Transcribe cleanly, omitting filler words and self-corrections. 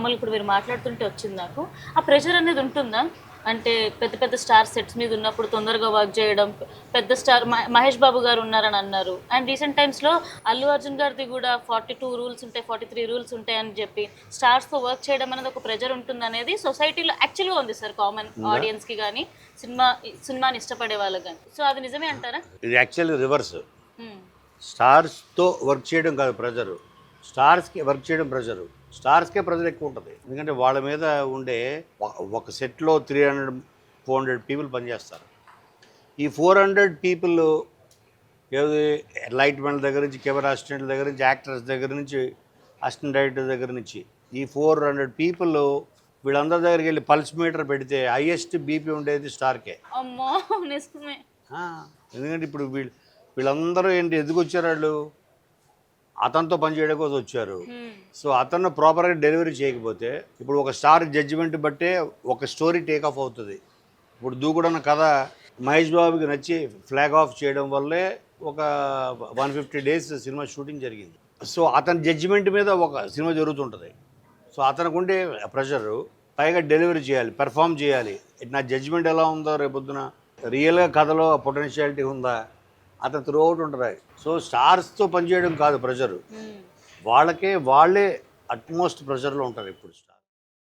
Normal ఇప్పుడు మీరు మాట్లాడుతుంటే వచ్చింది నాకు. ఆ ప్రెషర్ అనేది ఉంటుందా? అంటే పెద్ద పెద్ద స్టార్ సెట్స్ మీద ఉన్నప్పుడు తొందరగా వర్క్ చేయడం, పెద్ద స్టార్ మహేష్ బాబు గారు ఉన్నారని అన్నారు. అండ్ రీసెంట్ టైమ్స్‌లో అల్లు అర్జున్ గారిది కూడా 42 రూల్స్ ఉంటాయి, 43 రూల్స్ ఉంటాయని చెప్పి స్టార్స్‌తో వర్క్ చేయడం అనేది ఒక ప్రెషర్ ఉంటుందనేది సొసైటీలో యాక్చువల్‌గా ఉంది సార్, కామన్ ఆడియన్స్‌కి గానీ, సినిమాని ఇష్టపడే వాళ్ళకి గానీ. సో అది నిజమే అంటారా? ఇది యాక్చువల్లీ రివర్స్. హ్మ్. స్టార్స్తో వర్క్ చేయడం కాదు ప్రెజరు, స్టార్స్కి వర్క్ చేయడం ప్రెజరు. స్టార్స్కే ప్రెజర్ ఎక్కువ ఉంటుంది. ఎందుకంటే వాళ్ళ మీద ఉండే ఒక సెట్లో 300-400 పీపుల్ పనిచేస్తారు. ఈ 400 పీపుల్ ఏది లైట్ మెన్ దగ్గర నుంచి, కెమెరా అసిస్టెంట్ల దగ్గర నుంచి, యాక్టర్స్ దగ్గర నుంచి, అసిస్టెంట్ డైరెక్టర్ దగ్గర నుంచి ఈ 400 పీపుల్ వీళ్ళందరి దగ్గరికి వెళ్ళి పల్స్ మీటర్ పెడితే హైయెస్ట్ బీపీ ఉండేది స్టార్కే. అమ్మో! నిజమే. ఎందుకంటే ఇప్పుడు వీళ్ళందరూ ఏంటి, ఎందుకు వచ్చారు వాళ్ళు? అతనితో పనిచేయడం కోసం వచ్చారు. సో అతను ప్రాపర్గా డెలివరీ చేయకపోతే, ఇప్పుడు ఒక స్టార్ జడ్జిమెంట్ బట్టే ఒక స్టోరీ టేక్ ఆఫ్ అవుతుంది. ఇప్పుడు దూకుడన్న కథ మహేష్ బాబుకి నచ్చి ఫ్లాగ్ ఆఫ్ చేయడం వల్లే ఒక 150 డేస్ సినిమా షూటింగ్ జరిగింది. సో అతని జడ్జిమెంట్ మీద ఒక సినిమా జరుగుతుంటుంది. సో అతనికి ఉండే ప్రెషరు, పైగా డెలివరీ చేయాలి, పెర్ఫామ్ చేయాలి. నా జడ్జిమెంట్ ఎలా ఉందో రేపొద్దున రియల్గా కథలో పొటెన్షియాలిటీ ఉందా, అతను త్రూ అవుట్ ఉంటుంది. సో స్టార్స్తో పనిచేయడం కాదు ప్రెషరు, వాళ్ళే అట్మోస్ట్ ప్రెషర్లో ఉంటారు ఇప్పుడు.